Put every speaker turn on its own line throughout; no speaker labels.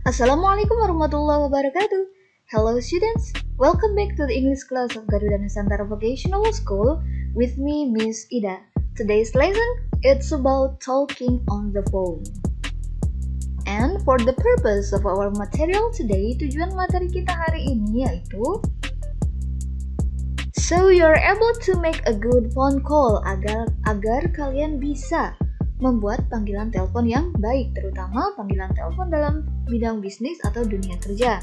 Assalamualaikum warahmatullahi wabarakatuh. Hello students, welcome back to the English class of Garuda Nusantara Vocational School with me Miss Ida. Today's lesson, it's about talking on the phone. And for the purpose of our material today, tujuan materi kita hari ini yaitu so you're able to make a good phone call agar kalian bisa membuat panggilan telepon yang baik, terutama panggilan telepon dalam bidang bisnis atau dunia kerja.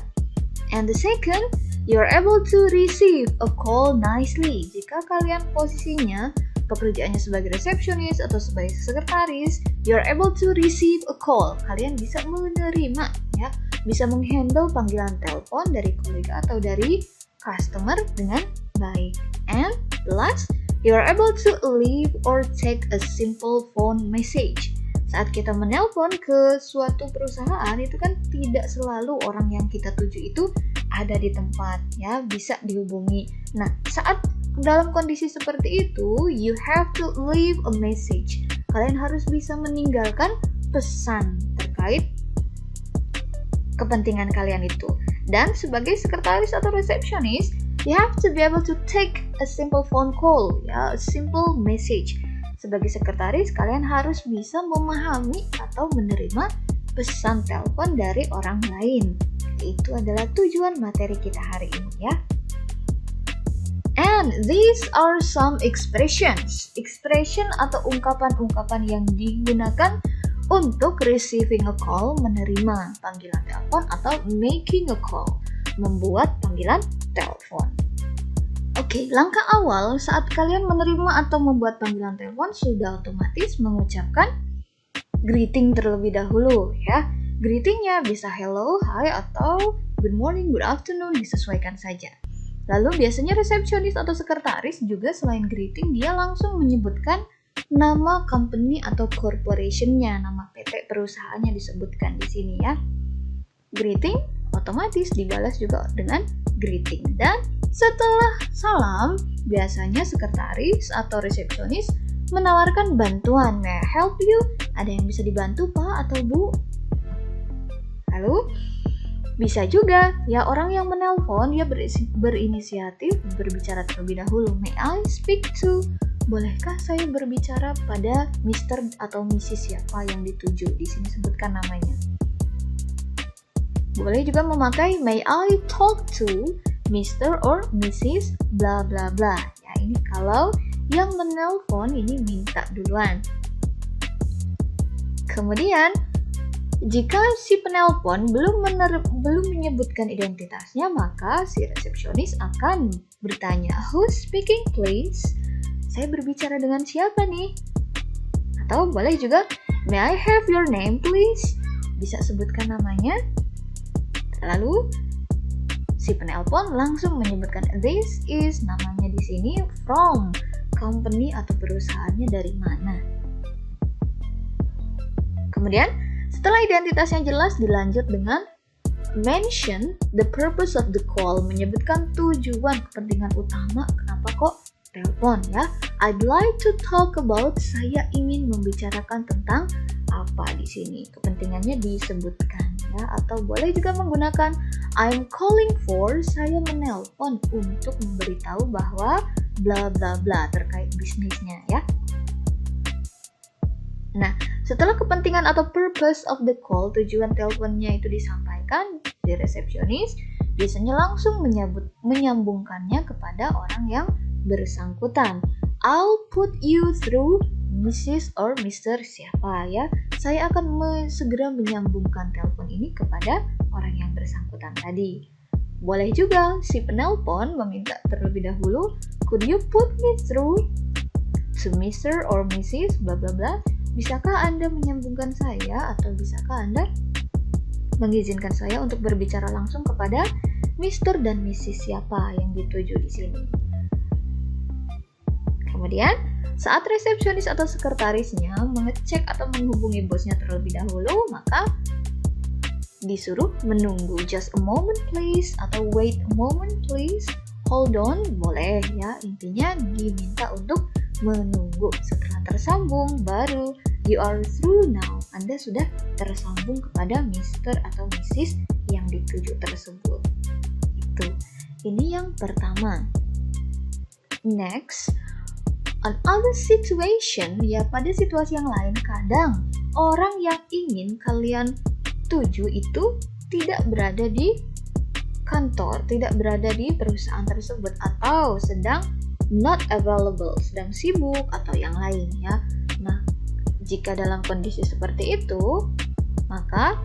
And the second, you're able to receive a call nicely. Jika kalian posisinya pekerjaannya sebagai resepsionis atau sebagai sekretaris, you're able to receive a call. Kalian bisa menerima, ya, bisa menghandle panggilan telepon dari kolega atau dari customer dengan baik. And last, you are able to leave or take a simple phone message. Saat kita menelpon ke suatu perusahaan, itu kan tidak selalu orang yang kita tuju itu ada di tempat, ya, bisa dihubungi. Nah, saat dalam kondisi seperti itu, you have to leave a message. Kalian harus bisa meninggalkan pesan terkait kepentingan kalian itu. Dan sebagai sekretaris atau resepsionis, you have to be able to take a simple phone call, ya, a simple message. Sebagai sekretaris, kalian harus bisa memahami atau menerima pesan telepon dari orang lain. Itu adalah tujuan materi kita hari ini, ya. And these are some expressions. Expression atau ungkapan-ungkapan yang digunakan untuk receiving a call, menerima panggilan telepon, atau making a call, membuat panggilan telepon. Oke, langkah awal saat kalian menerima atau membuat panggilan telepon sudah otomatis mengucapkan greeting terlebih dahulu, ya. Greetingnya bisa hello, hi, atau good morning, good afternoon, disesuaikan saja. Lalu biasanya resepsionis atau sekretaris juga selain greeting, dia langsung menyebutkan nama company atau corporation-nya, nama PT perusahaannya disebutkan di sini, ya. Greeting otomatis dibalas juga dengan greeting. Dan setelah salam, biasanya sekretaris atau resepsionis menawarkan bantuan. May I help you? Ada yang bisa dibantu, Pak atau Bu? Lalu bisa juga, ya, orang yang menelpon dia berinisiatif berbicara terlebih dahulu. May I speak to? Bolehkah saya berbicara pada Mr. atau Mrs. siapa yang dituju? Di sini sebutkan namanya. Boleh juga memakai may I talk to Mr. or Mrs. bla bla bla. Ya, ini kalau yang menelpon ini minta duluan. Kemudian, jika si penelpon belum menyebutkan identitasnya, maka si resepsionis akan bertanya, who's speaking please? Saya berbicara dengan siapa nih? Atau boleh juga, may I have your name please? Bisa sebutkan namanya. Lalu si penelpon langsung menyebutkan this is, namanya di sini from, company atau perusahaannya dari mana. Kemudian setelah identitasnya jelas, dilanjut dengan mention the purpose of the call, menyebutkan tujuan kepentingan utama kenapa kok telepon, ya. I'd like to talk about, saya ingin membicarakan tentang apa di sini. Kepentingannya disebutkan, ya, atau boleh juga menggunakan I'm calling for, saya menelpon untuk memberitahu bahwa bla bla bla terkait bisnisnya, ya. Nah, setelah kepentingan atau purpose of the call, tujuan teleponnya itu disampaikan, di resepsionis biasanya langsung menyambungkannya kepada orang yang bersangkutan. I'll put you through Mrs. or Mr. siapa, ya. Saya akan segera menyambungkan telepon ini kepada orang yang bersangkutan tadi. Boleh juga si penelpon meminta terlebih dahulu, could you put me through to Mr. or Mrs. bla bla bla. Bisakah Anda menyambungkan saya, atau bisakah Anda mengizinkan saya untuk berbicara langsung kepada Mr. dan Mrs. siapa yang dituju di sini. Kemudian, saat resepsionis atau sekretarisnya mengecek atau menghubungi bosnya terlebih dahulu, maka disuruh menunggu. Just a moment please, atau wait a moment please, hold on, boleh, ya. Intinya diminta untuk menunggu. Setelah tersambung, baru You are through now. Anda sudah tersambung kepada Mr. atau Mrs. yang dituju tersebut. Itu. Ini yang pertama. Next, another situation, ya pada situasi yang lain kadang orang yang ingin kalian tuju itu tidak berada di kantor, tidak berada di perusahaan tersebut atau sedang not available, sedang sibuk atau yang lain ya. Nah, jika dalam kondisi seperti itu, maka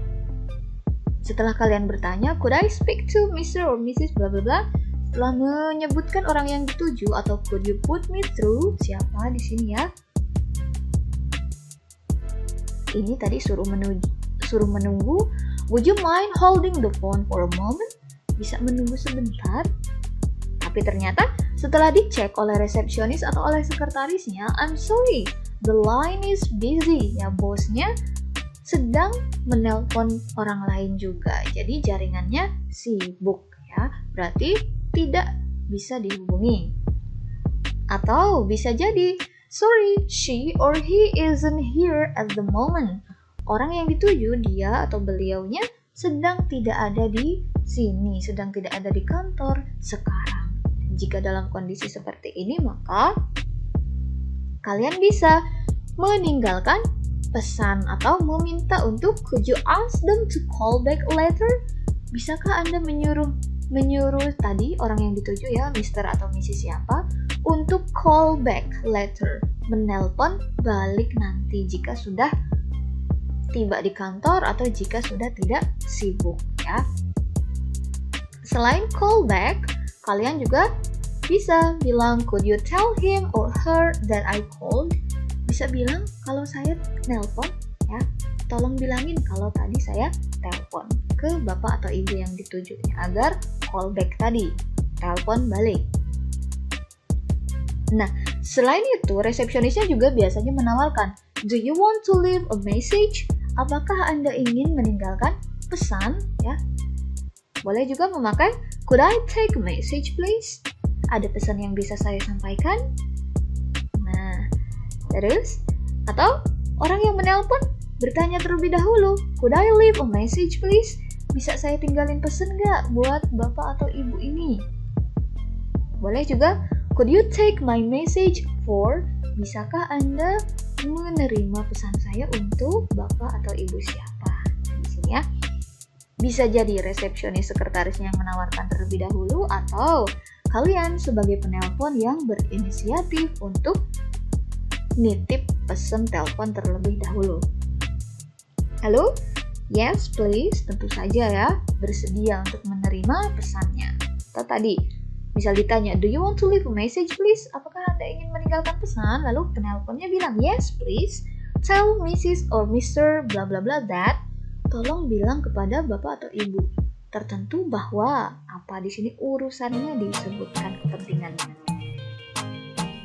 setelah kalian bertanya, could I speak to Mr. or Mrs. bla bla bla, setelah menyebutkan orang yang dituju atau could you put me through, siapa di sini ya? Ini tadi suruh menunggu. Would you mind holding the phone for a moment? Bisa menunggu sebentar. Tapi ternyata setelah dicek oleh resepsionis atau oleh sekretarisnya, I'm sorry, the line is busy. Ya, bosnya sedang menelpon orang lain juga. Jadi jaringannya sibuk ya. Berarti tidak bisa dihubungi. Atau bisa jadi, sorry, she or he isn't here at the moment. Orang yang dituju, dia atau beliaunya sedang tidak ada di sini, sedang tidak ada di kantor sekarang. Jika dalam kondisi seperti ini, maka kalian bisa meninggalkan pesan atau meminta untuk could you ask them to call back later? Bisakah Anda menyuruh tadi orang yang dituju ya, Mr. atau Mrs. siapa, untuk call back later, menelpon balik nanti jika sudah tiba di kantor atau jika sudah tidak sibuk ya. Selain call back, kalian juga bisa bilang could you tell him or her that I called? Bisa bilang kalau saya nelpon ya, tolong bilangin kalau tadi saya telepon ke bapak atau ibu yang ditujunya agar call back tadi, telepon balik. Nah, selain itu resepsionisnya juga biasanya menawarkan, do you want to leave a message? Apakah Anda ingin meninggalkan pesan ya? Boleh juga memakai could I take a message please? Ada pesan yang bisa saya sampaikan? Nah, terus atau orang yang menelpon bertanya terlebih dahulu, could I leave a message please? Bisa saya tinggalin pesan nggak buat bapak atau ibu ini? Boleh juga, could you take my message for? Bisakah Anda menerima pesan saya untuk bapak atau ibu siapa? Di sini ya. Bisa jadi resepsionis sekretarisnya yang menawarkan terlebih dahulu atau kalian sebagai penelpon yang berinisiatif untuk nitip pesan telepon terlebih dahulu. Halo? Yes, please. Tentu saja ya, bersedia untuk menerima pesannya. Atau tadi, misal ditanya, do you want to leave a message please? Apakah Anda ingin meninggalkan pesan? Lalu penelponnya bilang, yes please. Tell Mrs. or Mr. bla bla bla that. Tolong bilang kepada bapak atau ibu tertentu bahwa apa di sini urusannya disebutkan kepentingannya.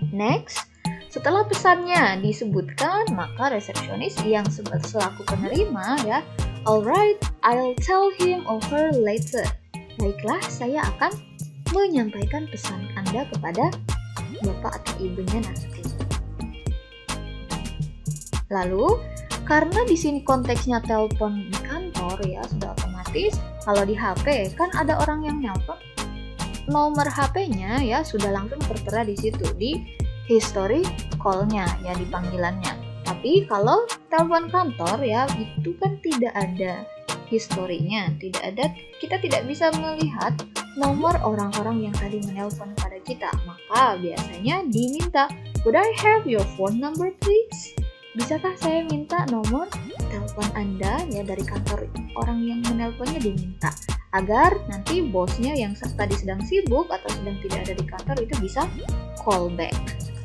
Next, setelah pesannya disebutkan, maka resepsionis yang selaku penerima ya, alright, I'll tell him or her later. Baiklah, saya akan menyampaikan pesan Anda kepada bapak atau ibunya nanti. Lalu, karena di sini konteksnya telepon di kantor ya, sudah otomatis kalau di HP kan ada orang yang nelpon, nomor HP-nya ya sudah langsung tertera di situ di history call-nya ya, di panggilannya. Tapi kalau telepon kantor ya itu kan tidak ada historinya, tidak ada, kita tidak bisa melihat nomor orang-orang yang tadi menelpon pada kita. Maka biasanya diminta, could I have your phone number please? Bisakah saya minta nomor telepon Anda ya, dari kantor orang yang menelponnya diminta agar nanti bosnya yang tadi sedang sibuk atau sedang tidak ada di kantor itu bisa call back.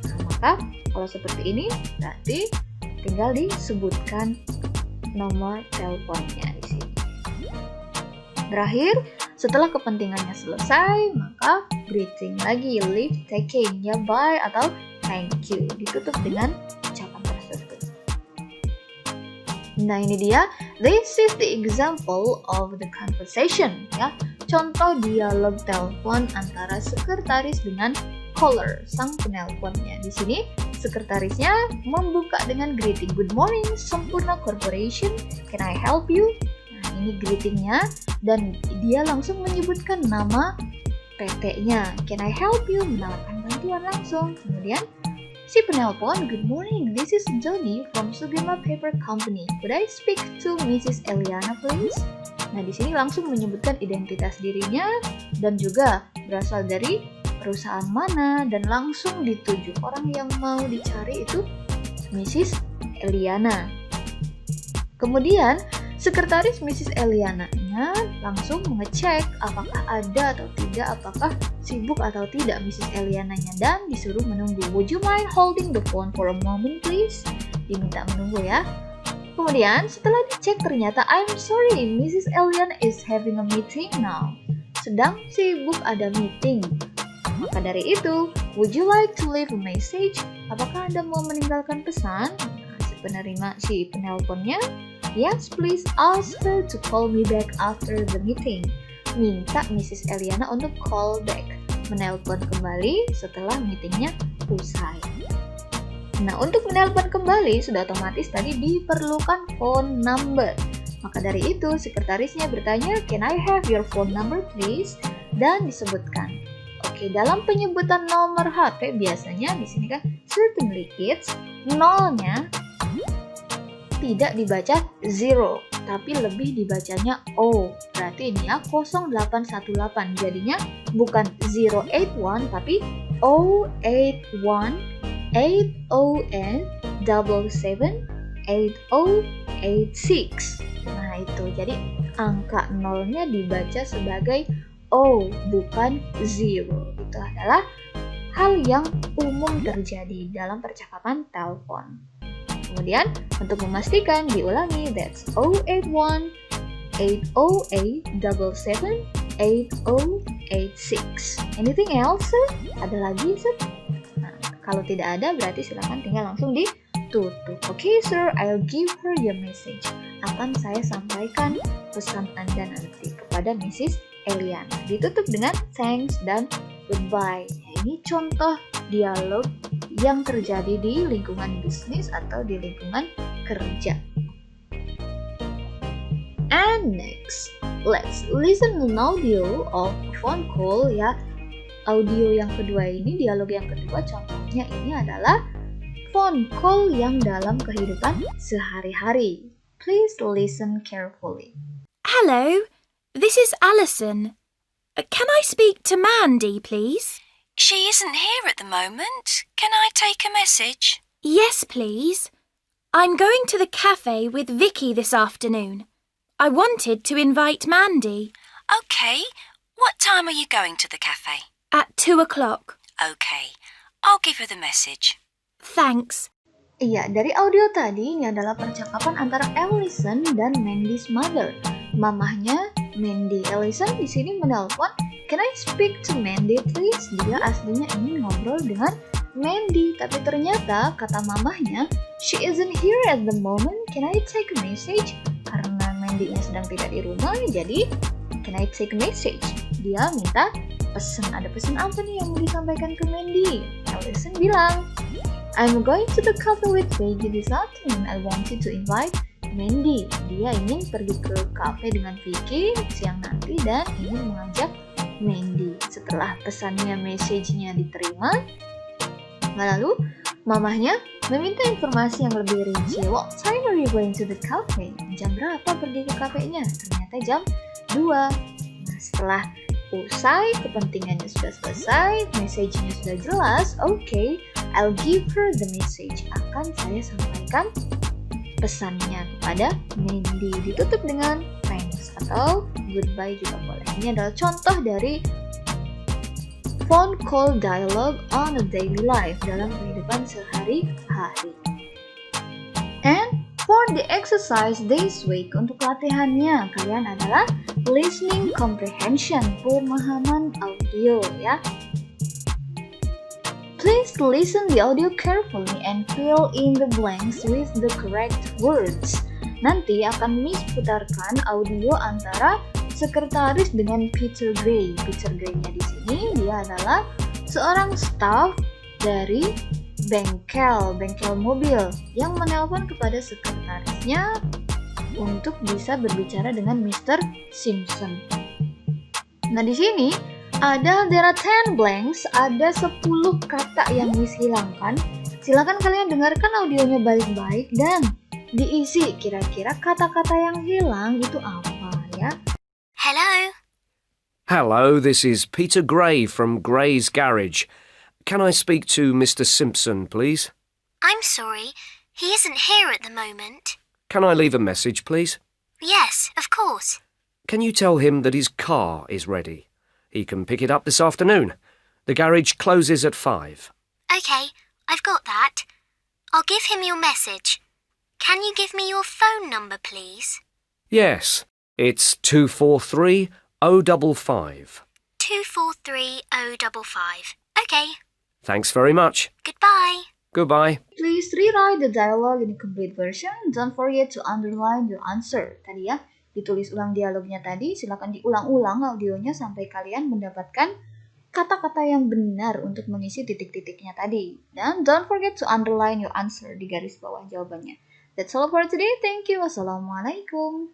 Nah, maka kalau seperti ini berarti tinggal disebutkan nomor teleponnya di sini. Terakhir, setelah kepentingannya selesai, maka greeting lagi, leave taking ya, bye atau thank you, ditutup dengan ucapan tersebut. Nah ini dia, this is the example of the conversation ya, contoh dialog telepon antara sekretaris dengan caller, sang penelponnya. Di sini sekretarisnya membuka dengan greeting. Good morning, Sempurna Corporation. Can I help you? Nah, ini greetingnya dan dia langsung menyebutkan nama PT-nya. Can I help you? Menawarkan bantuan langsung. Kemudian si penelpon, good morning, this is Johnny from Sugema Paper Company. Could I speak to Mrs. Eliana, please? Nah, di sini langsung menyebutkan identitas dirinya dan juga berasal dari perusahaan mana dan langsung dituju. Orang yang mau dicari itu Mrs. Eliana. Kemudian, sekretaris Mrs. Eliana-nya langsung mengecek apakah ada atau tidak, apakah sibuk atau tidak Mrs. Eliana-nya dan disuruh menunggu. Would you mind holding the phone for a moment, please? Diminta menunggu ya. Kemudian setelah dicek ternyata I'm sorry, Mrs. Eliana is having a meeting now. Sedang sibuk ada meeting. Maka dari itu, would you like to leave a message? Apakah Anda mau meninggalkan pesan? Nah, si penelponnya, yes, please ask her to call me back after the meeting. Minta Mrs. Eliana untuk call back, menelpon kembali setelah meetingnya usai. Nah, untuk menelpon kembali sudah otomatis tadi diperlukan phone number. Maka dari itu, sekretarisnya bertanya, can I have your phone number please? Dan disebutkan. Oke, dalam penyebutan nomor HP biasanya di sini kan certainly it's nolnya tidak dibaca 0, tapi lebih dibacanya O. Berarti ini ya 0818. Jadinya bukan 081 tapi 081 807-8086. Nah itu, jadi angka nolnya dibaca sebagai O, bukan 0. Itu adalah hal yang umum terjadi dalam percakapan telepon. Kemudian untuk memastikan diulangi, that's 081-808-77-8086. Anything else, sir? Ada lagi, sir? Kalau tidak ada, berarti silakan tinggal langsung ditutup. Okay, sir, I'll give her your message. Akan saya sampaikan pesan Anda nanti kepada Mrs. Eliana. Ditutup dengan thanks dan goodbye. Ini contoh dialog yang terjadi di lingkungan bisnis atau di lingkungan kerja. And next, let's listen an audio of phone call ya. Audio yang kedua ini, dialog yang kedua, contohnya ini adalah phone call yang dalam kehidupan sehari-hari. Please listen carefully.
Hello, this is Alison. Can I speak to Mandy, please?
She isn't here at the moment. Can I take a message?
Yes, please. I'm going to the cafe with Vicky this afternoon. I wanted to invite Mandy.
Okay. What time are you going to the cafe?
At 2 o'clock.
Okay. I'll give her the message.
Thanks.
Iya, dari audio tadi ini adalah percakapan antara Alison dan Mandy's mother. Mamahnya Mandy. Alison di sini menelpon, "Can I speak to Mandy please?" Dia aslinya ingin ngobrol dengan Mandy, tapi ternyata kata mamahnya, "She isn't here at the moment. Can I take a message?" Karena Mandy-nya sedang tidak di rumah, jadi "Can I take a message?" Dia minta pesan. Ada pesan apa nih yang mau disampaikan ke Mandy? Alison bilang, "I'm going to the cafe with Vicky this afternoon. I wanted to invite Mandy." Dia ingin pergi ke cafe dengan Vicky siang nanti dan ingin mengajak Mandy. Setelah pesannya, message-nya diterima, lalu mamahnya meminta informasi yang lebih rinci. What time are you going to the cafe? Jam berapa pergi ke kafenya? Ternyata jam 2. Nah, setelah usai, kepentingannya sudah selesai, message-nya sudah jelas, okay, I'll give her the message. Akan saya sampaikan pesannya kepada Mandy. Ditutup dengan thanks atau goodbye juga boleh. Ini adalah contoh dari phone call dialogue on a daily life, dalam kehidupan sehari-hari. And for the exercise this week, untuk latihannya kalian adalah listening comprehension, pemahaman audio ya. Please listen the audio carefully and fill in the blanks with the correct words. Nanti akan Miss putarkan audio antara sekretaris dengan Peter Gray. Peter Gray-nya di sini dia adalah Seorang staf dari bengkel mobil yang menelpon kepada sekretarisnya untuk bisa berbicara dengan Mr. Simpson. Nah, di sini there are 10 blanks, ada 10 kata yang Miss hilangkan. Silakan kalian dengarkan audionya baik-baik dan diisi kira-kira kata-kata yang hilang itu apa ya.
Hello?
Hello, this is Peter Gray from Gray's Garage. Can I speak to Mr. Simpson, please?
I'm sorry, he isn't here at the moment.
Can I leave a message, please?
Yes, of course.
Can you tell him that his car is ready? He can pick it up this afternoon. The garage closes at 5.
Okay, I've got that. I'll give him your message. Can you give me your phone number, please?
Yes, it's 243 055.
243 055. Okay,
Thanks very much.
goodbye.
Goodbye.
Please rewrite the dialogue in a complete version. Don't forget to underline your answer. Tadi ya, ditulis ulang dialognya tadi. Silakan diulang-ulang audionya sampai kalian mendapatkan kata-kata yang benar untuk mengisi titik-titiknya tadi. Dan don't forget to underline your answer di garis bawah jawabannya. That's all for today. Thank you. Wassalamualaikum.